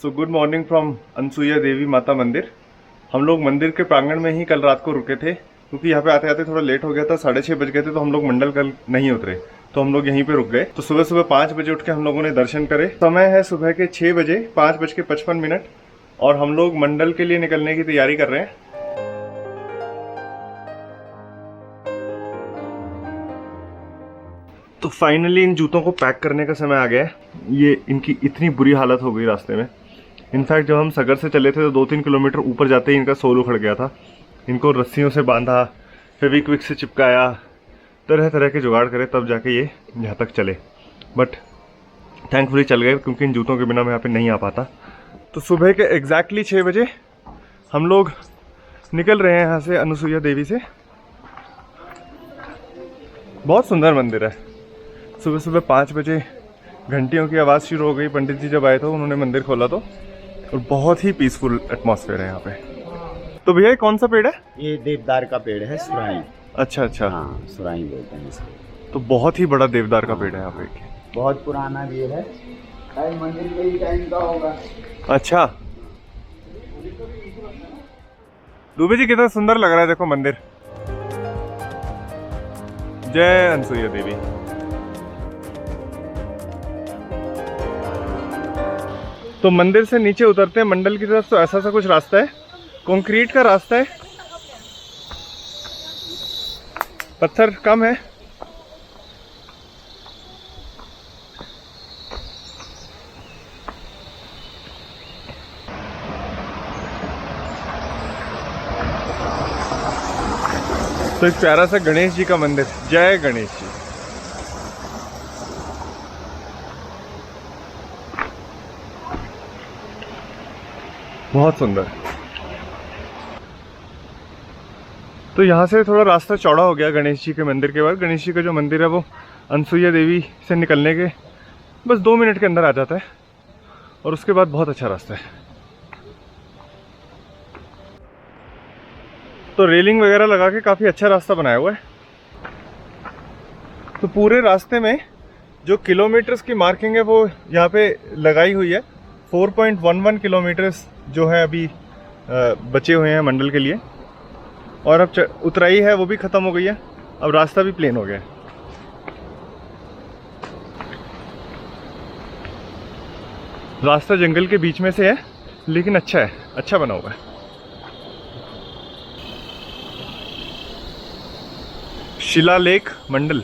So good morning from Anusuiya Devi Mata Mandir. हम लोग मंदिर के प्रांगण में ही कल रात को रुके थे क्योंकि यहाँ पे आते आते थोड़ा लेट हो गया था, 6:30 बज गए थे, तो हम लोग मंडल कल नहीं उतरे, तो हम लोग यहीं पे रुक गए। तो सुबह सुबह 5 बजे उठ के हम लोगों ने दर्शन करे। समय है सुबह के 6 बजे, 5:55 और हम लोग मंडल के लिए निकलने की तैयारी कर रहे हैं। तो फाइनली इन जूतों को पैक करने का समय आ गया है। ये इनकी इतनी बुरी हालत हो गई रास्ते में। इनफैक्ट जब हम सगर से चले थे तो 2-3 किलोमीटर ऊपर जाते ही इनका सोल उखड़ गया था। इनको रस्सियों से बांधा, फेविक्विक से चिपकाया, तरह तरह के जुगाड़ करे तब जाके ये यहाँ तक चले, बट थैंकफुली चल गए क्योंकि इन जूतों के बिना मैं यहाँ पे नहीं आ पाता। तो सुबह के एग्जैक्टली 6 बजे हम लोग निकल रहे हैं यहाँ से अनुसुईया देवी से। बहुत सुंदर मंदिर है। सुबह सुबह 5 बजे घंटियों की आवाज़ शुरू हो गई। पंडित जी जब आए थे उन्होंने मंदिर खोला तो, और बहुत ही पीसफुल एटमॉस्फेयर है यहाँ पे। तो भैया ये कौन सा पेड़ है? ये देवदार का पेड़ है, सुराई। अच्छा अच्छा, हाँ, सुराई बोलते हैं इसको। तो बहुत ही बड़ा देवदार का पेड़ है यहाँ पे। बहुत पुराना भी है, शायद मंदिर के ही टाइम का होगा। अच्छा, दुबे जी कितना सुंदर लग रहा है, देखो मंदिर। जय अनसुईया देवी। तो मंदिर से नीचे उतरते हैं मंडल की तरफ, तो ऐसा सा कुछ रास्ता है, कंक्रीट का रास्ता है, पत्थर कम है। तो एक प्यारा सा गणेश जी का मंदिर। जय गणेश जी। बहुत सुंदर। तो यहाँ से थोड़ा रास्ता चौड़ा हो गया गणेश जी के मंदिर के बाद। गणेश जी का जो मंदिर है वो अनसुईया देवी से निकलने के बस 2 मिनट के अंदर आ जाता है, और उसके बाद बहुत अच्छा रास्ता है। तो रेलिंग वगैरह लगा के काफ़ी अच्छा रास्ता बनाया हुआ है। तो पूरे रास्ते में जो किलोमीटर्स की मार्किंग है वो यहाँ पे लगाई हुई है। 4.11 किलोमीटर्स जो है अभी बचे हुए हैं मंडल के लिए, और अब उतराई है वो भी ख़त्म हो गई है, अब रास्ता भी प्लेन हो गया है। रास्ता जंगल के बीच में से है, लेकिन अच्छा है, अच्छा बना हुआ है। शिलालेख मंडल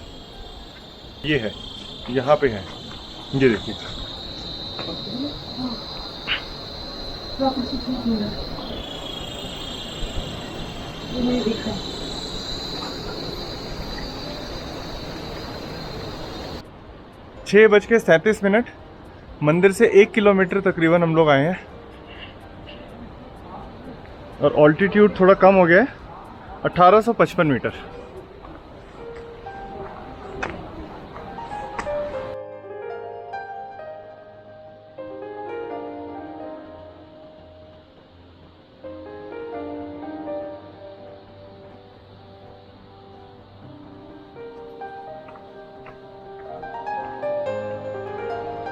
ये है, यहाँ पे है, ये देखिए। छः 6:37 मंदिर से 1 किलोमीटर तकरीबन हम लोग आए हैं, और ऑल्टीट्यूड थोड़ा कम हो गया है, 1855 metre.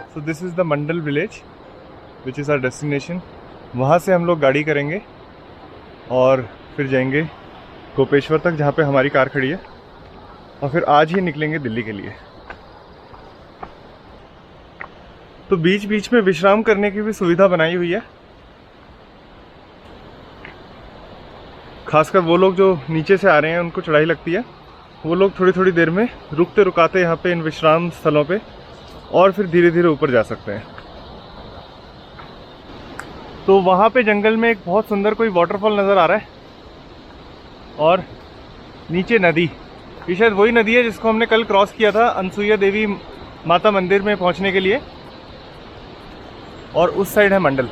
So this is the Mandal village which is our destination। वहाँ से हम लोग गाड़ी करेंगे और फिर जाएंगे गोपेश्वर तक, जहाँ पे हमारी कार खड़ी है, और फिर आज ही निकलेंगे दिल्ली के लिए। तो बीच बीच में विश्राम करने की भी सुविधा बनाई हुई है। खासकर वो लोग जो नीचे से आ रहे हैं, उनको चढ़ाई लगती है, वो लोग थोड़ी थोड़ी देर में रुकते रुकाते यहाँ पे इन विश्राम स्थलों पे, और फिर धीरे धीरे ऊपर जा सकते हैं। तो वहाँ पे जंगल में एक बहुत सुंदर कोई वाटरफॉल नज़र आ रहा है, और नीचे नदी। ये शायद वही नदी है जिसको हमने कल क्रॉस किया था अनसुईया देवी माता मंदिर में पहुँचने के लिए, और उस साइड है मंडल।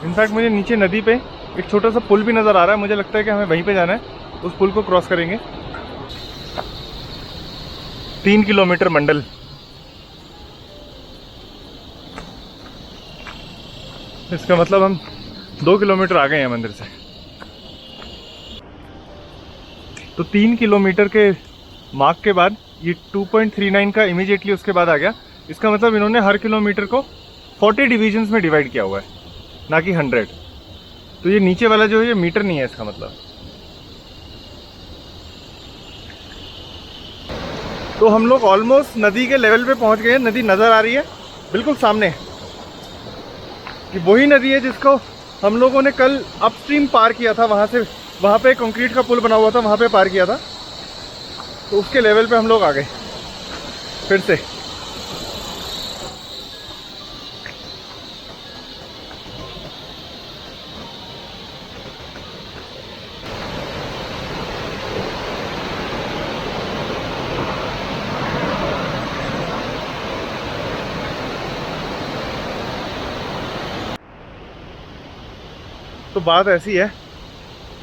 इनफैक्ट मुझे नीचे नदी पे एक छोटा सा पुल भी नज़र आ रहा है, मुझे लगता है कि हमें वहीं पे जाना है, उस पुल को क्रॉस करेंगे। 3 किलोमीटर मंडल। इसका मतलब हम 2 किलोमीटर आ गए हैं मंदिर से। तो 3 किलोमीटर के मार्क के बाद ये 2.39 का इमीडिएटली उसके बाद आ गया। इसका मतलब इन्होंने हर किलोमीटर को 40 डिविजन्स में डिवाइड किया हुआ है, ना कि 100। तो ये नीचे वाला जो है ये मीटर नहीं है इसका मतलब। तो हम लोग ऑलमोस्ट नदी के लेवल पे पहुंच गए हैं। नदी नज़र आ रही है बिल्कुल सामने, कि वही नदी है जिसको हम लोगों ने कल अपस्ट्रीम पार किया था। वहाँ पे कंक्रीट का पुल बना हुआ था, वहाँ पे पार किया था। तो उसके लेवल पे हम लोग आ गए फिर से। तो बात ऐसी है,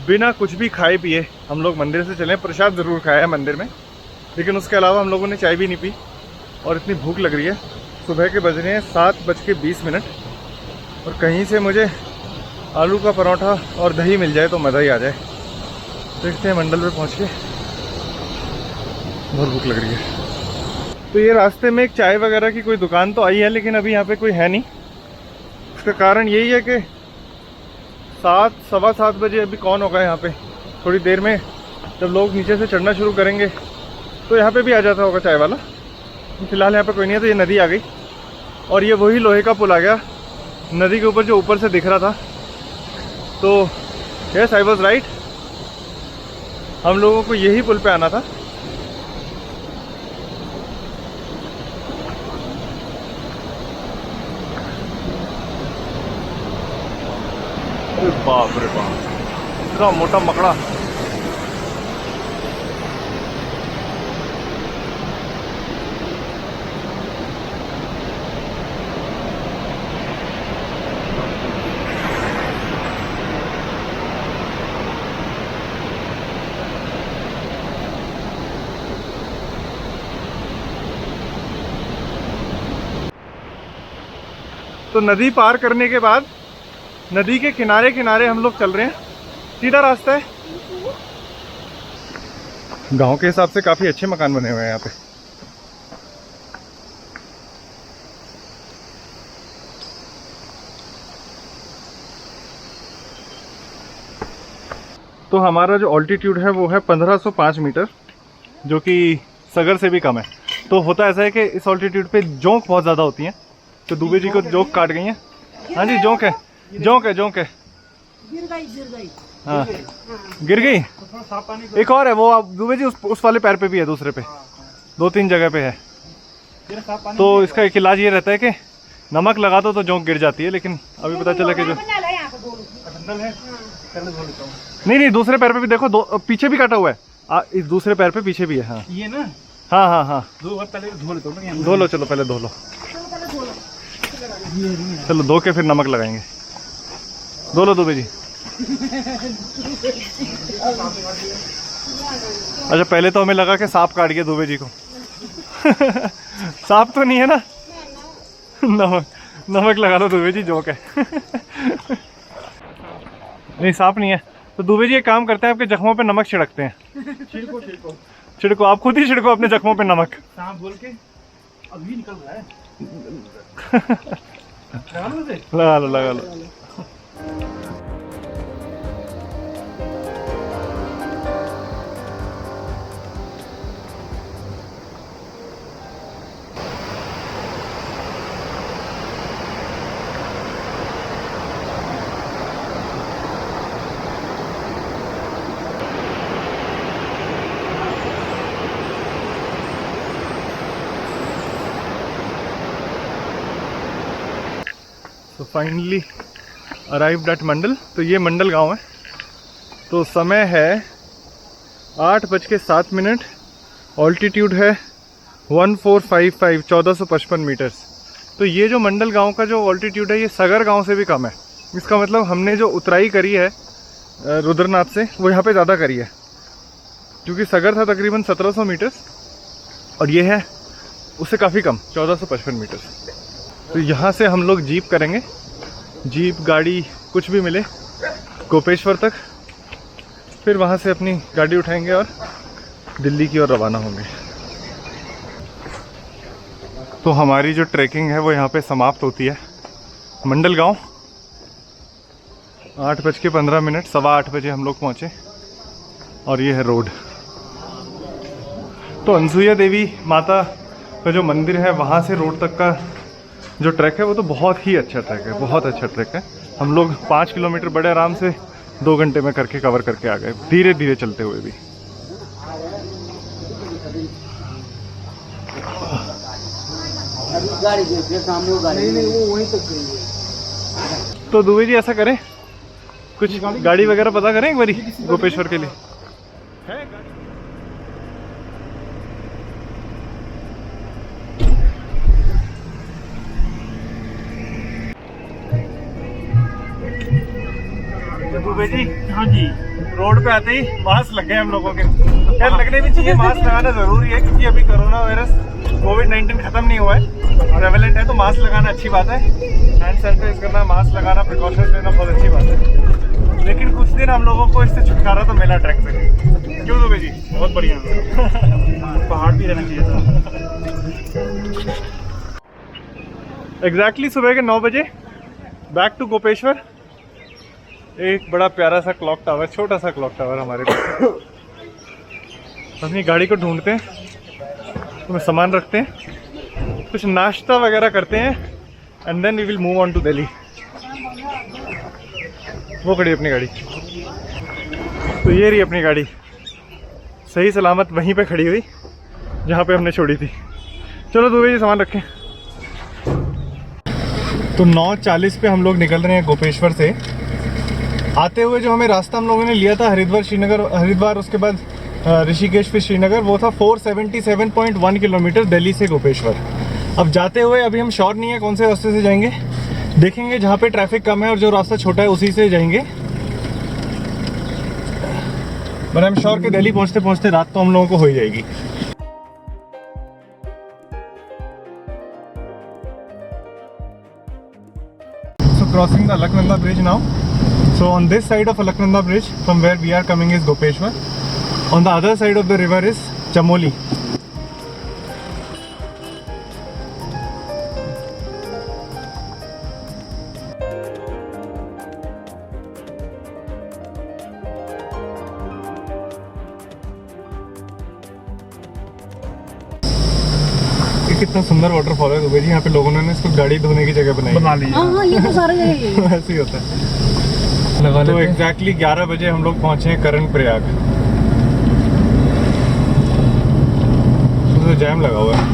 बिना कुछ भी खाए पिए हम लोग मंदिर से चले। प्रसाद ज़रूर खाया है मंदिर में, लेकिन उसके अलावा हम लोगों ने चाय भी नहीं पी। और इतनी भूख लग रही है। सुबह के बज रहे हैं 7:20 और कहीं से मुझे आलू का परोठा और दही मिल जाए तो मज़ा ही आ जाए। देखते हैं मंडल पे पहुँच के, बहुत भूख लग रही है। तो ये रास्ते में एक चाय वगैरह की कोई दुकान तो आई है, लेकिन अभी यहाँ पे कोई है नहीं। उसका कारण यही है कि 7, सवा 7 बजे अभी कौन होगा यहाँ पे। थोड़ी देर में जब लोग नीचे से चढ़ना शुरू करेंगे तो यहाँ पे भी आ जाता होगा चाय वाला। फिलहाल यहाँ पे कोई नहीं है। तो ये नदी आ गई और ये वही लोहे का पुल आ गया नदी के ऊपर, जो ऊपर से दिख रहा था। तो यस, आई वॉज राइट, हम लोगों को यही पुल पे आना था। बाप रे बाप, इतना मोटा मकड़ा। तो नदी पार करने के बाद नदी के किनारे किनारे हम लोग चल रहे हैं। सीधा रास्ता है। गांव के हिसाब से काफी अच्छे मकान बने हुए हैं यहाँ पे। तो हमारा जो ऑल्टीट्यूड है वो है 1505 मीटर, जो कि सगर से भी कम है। तो होता ऐसा है कि इस ऑल्टीट्यूड पे जोंक बहुत ज़्यादा होती हैं। तो दुबे जी को जोंक काट गई हैं। हाँ जी, जोंक है, जोंक है, जोंक है। गिर गई। हाँ, गिर गई। एक और है वो, आप दुबे जी उस वाले पैर पे भी है, दूसरे पे 2-3 जगह पे है। तो इसका एक इलाज ये रहता है कि नमक लगा दो तो जोंक गिर जाती है। लेकिन अभी पता चला कि जो नहीं, दूसरे पैर पे भी देखो, पीछे भी काटा हुआ है। इस दूसरे पैर पे पीछे भी है। हाँ ये ना, हाँ हाँ हाँ, धो लो, चलो पहले धो लो। चलो धो के फिर नमक लगाएंगे। धो लो दुबे जी। अच्छा, पहले तो हमें लगा कि सांप काट गया दुबे जी को। सांप तो नहीं है ना। नमक लगा लो दुबे जी, जोक है। नहीं, सांप नहीं है। तो दुबे जी एक काम करते हैं, आपके जख्मों पे नमक छिड़कते हैं। छिड़को, आप खुद ही छिड़को अपने जख्मों पे नमक। सांप बोल के अभी निकल रहा है। लगा लो, लगा लो। तो फाइनली अराइव्ड एट मंडल। तो ये मंडल गांव है। तो समय है 8:07। ऑल्टीट्यूड है 1455, 1455 मीटर्स। तो ये जो मंडल गांव का जो ऑल्टीट्यूड है ये सगर गांव से भी कम है। इसका मतलब हमने जो उतराई करी है रुद्रनाथ से, वो यहाँ पे ज़्यादा करी है, क्योंकि सगर था तकरीबन 1700 मीटर्स और ये है उससे काफ़ी कम, 1455 मीटर्स। तो यहाँ से हम लोग जीप करेंगे, जीप गाड़ी कुछ भी मिले, गोपेश्वर तक। फिर वहाँ से अपनी गाड़ी उठाएंगे और दिल्ली की ओर रवाना होंगे। तो हमारी जो ट्रैकिंग है वो यहाँ पे समाप्त होती है। मंडल गांव। 8:15, 8:15 बजे हम लोग पहुंचे और ये है रोड। तो अनसुईया देवी माता का जो मंदिर है वहाँ से रोड तक का जो ट्रैक है वो तो बहुत ही अच्छा ट्रैक है, बहुत अच्छा ट्रैक है। हम लोग 5 किलोमीटर बड़े आराम से 2 घंटे में करके कवर करके आ गए, धीरे धीरे चलते हुए भी। गाड़ी देखिए सामने वो गाड़ी नहीं वो वहीं तक गई है। तो दुबे जी ऐसा करें, कुछ गाड़ी वगैरह पता करें एक बारी गोपेश्वर के लिए। दुबे जी, हाँ जी, रोड पे आते ही मास्क लग गए हम लोगों के। यार लगने भी चाहिए, मास्क लगाना जरूरी है क्योंकि अभी कोरोना वायरस कोविड-19 खत्म नहीं हुआ है, प्रेवलेंट है, तो मास्क लगाना अच्छी बात है। हैंड सैनिटाइज करना, मास्क लगाना, प्रिकॉशंस लेना बहुत अच्छी बात है। लेकिन कुछ दिन हम लोगों को इससे छुटकारा तो मिला ट्रैक से। क्यों दुबे जी? बहुत बढ़िया। पहाड़ भी रहना चाहिए था। एग्जैक्टली सुबह के 9 बजे बैक टू गोपेश्वर। एक बड़ा प्यारा सा क्लॉक टावर, छोटा सा क्लॉक टावर हमारे पास। अपनी गाड़ी को ढूंढते हैं, उसमें सामान रखते हैं, कुछ नाश्ता वगैरह करते हैं and then we will move on to Delhi. वो खड़ी अपनी गाड़ी, तो ये रही अपनी गाड़ी सही सलामत वहीं पे खड़ी हुई जहाँ पे हमने छोड़ी थी। चलो दुबे जी सामान रखें। तो 9:40 पे हम लोग निकल रहे हैं गोपेश्वर से। आते हुए जो हमें रास्ता हम लोगों ने लिया था हरिद्वार श्रीनगर, हरिद्वार उसके बाद ऋषिकेश फिर श्रीनगर, वो था 477.1 किलोमीटर दिल्ली से गोपेश्वर। अब जाते हुए अभी हम श्योर नहीं है कौन से रास्ते से जाएंगे, देखेंगे जहाँ पे ट्रैफिक कम है और जो रास्ता छोटा है उसी से जाएंगे। पर आई एम श्योर कि दिल्ली पहुँचते पहुँचते रात तो हम लोगों को हो ही जाएगी। So crossing the Alaknanda bridge now. So on this side of Alaknanda bridge from where we are coming is Gopeshwar. On the other side of the river is Chamoli. कितना सुंदर वाटरफॉल है दुबे जी। यहाँ पे लोगों ने इसको गाड़ी धोने की जगह बना ली। हाँ, ये तो सारे जगह ऐसे ही होता है। तो एग्जैक्टली 11 बजे हम लोग पहुंचे हैं करण प्रयाग। तो जैम लगा हुआ है।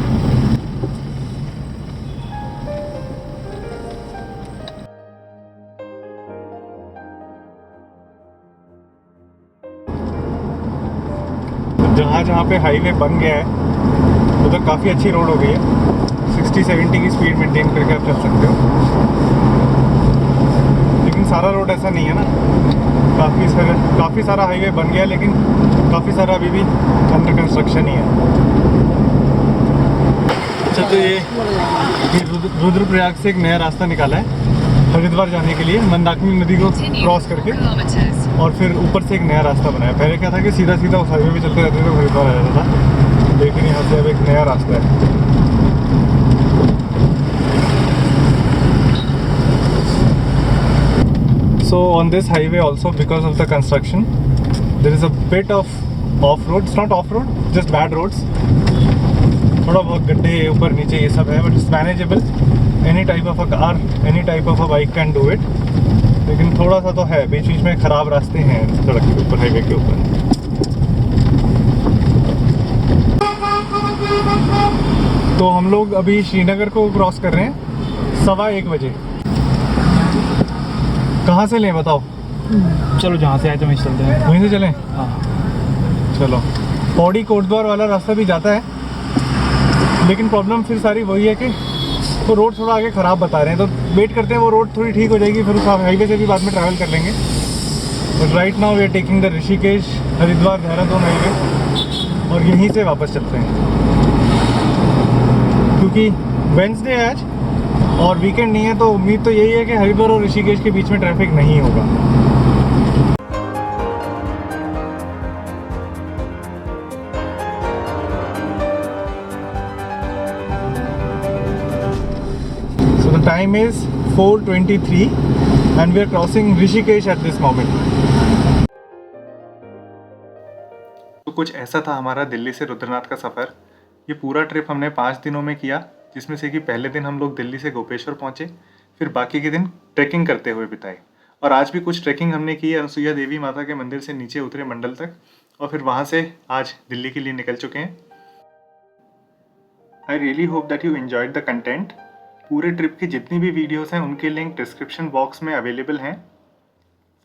जहाँ जहाँ पे हाईवे बन गया है उधर काफ़ी अच्छी रोड हो गई है। 60-70 की स्पीड मेंटेन करके आप चल सकते हो, लेकिन सारा रोड ऐसा नहीं है ना। काफ़ी सारा हाईवे बन गया है, लेकिन काफ़ी सारा अभी भी अंडर कंस्ट्रक्शन ही है। अच्छा, तो ये रुद्रप्रयाग से एक नया रास्ता निकाला है हरिद्वार जाने के लिए, मंदाकिनी नदी को क्रॉस करके, और फिर ऊपर से एक नया रास्ता बनाया। पहले क्या था कि सीधा सीधा उस हाईवे पे चलते रहते थे तो हरिद्वार आ जाता था, लेकिन यहाँ से अब एक नया रास्ता है। So on this highway also, because of the construction, there is a bit of off-road. It's not off-road, just bad roads. थोड़ा बहुत गड्ढे ऊपर नीचे ये सब है, but it's manageable. Any type of a car, any type of a bike can do it. लेकिन थोड़ा सा तो है, बीच बीच में खराब रास्ते हैं सड़क के ऊपर, हाईवे के ऊपर। तो हम लोग अभी श्रीनगर को क्रॉस कर रहे हैं 1:15 बजे। कहाँ से लें बताओ? चलो जहाँ से आए तो वहीं चलते हैं। वहीं से चलें? हाँ चलो। पौड़ी कोटद्वार वाला रास्ता भी जाता है, लेकिन प्रॉब्लम फिर सारी वही है कि वो रोड थोड़ा आगे ख़राब बता रहे हैं, तो वेट करते हैं वो रोड थोड़ी ठीक हो जाएगी, फिर उस हाईवे से भी बाद में ट्रैवल कर लेंगे। But right now we are taking the Rishikesh Haridwar Dehradun highway, और यहीं से वापस चलते हैं क्योंकि वेडनेसडे है आज और वीकेंड नहीं है, तो उम्मीद तो यही है कि हरिद्वार और ऋषिकेश के बीच में ट्रैफिक नहीं होगा। So the time is 4:23 and we are crossing Rishikesh at this moment. तो कुछ ऐसा था हमारा दिल्ली से रुद्रनाथ का सफ़र। ये पूरा ट्रिप हमने 5 दिनों में किया, जिसमें से कि पहले दिन हम लोग दिल्ली से गोपेश्वर पहुँचे, फिर बाकी के दिन ट्रैकिंग करते हुए बिताए। और आज भी कुछ ट्रैकिंग हमने की अनसुईया देवी माता के मंदिर से नीचे उतरे मंडल तक, और फिर वहाँ से आज दिल्ली के लिए निकल चुके हैं। I really hope that you enjoyed the content. पूरे ट्रिप की जितनी भी वीडियोस हैं उनके लिंक डिस्क्रिप्शन बॉक्स में अवेलेबल हैं।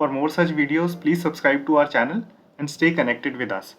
For more such videos please subscribe to our channel and stay connected with us.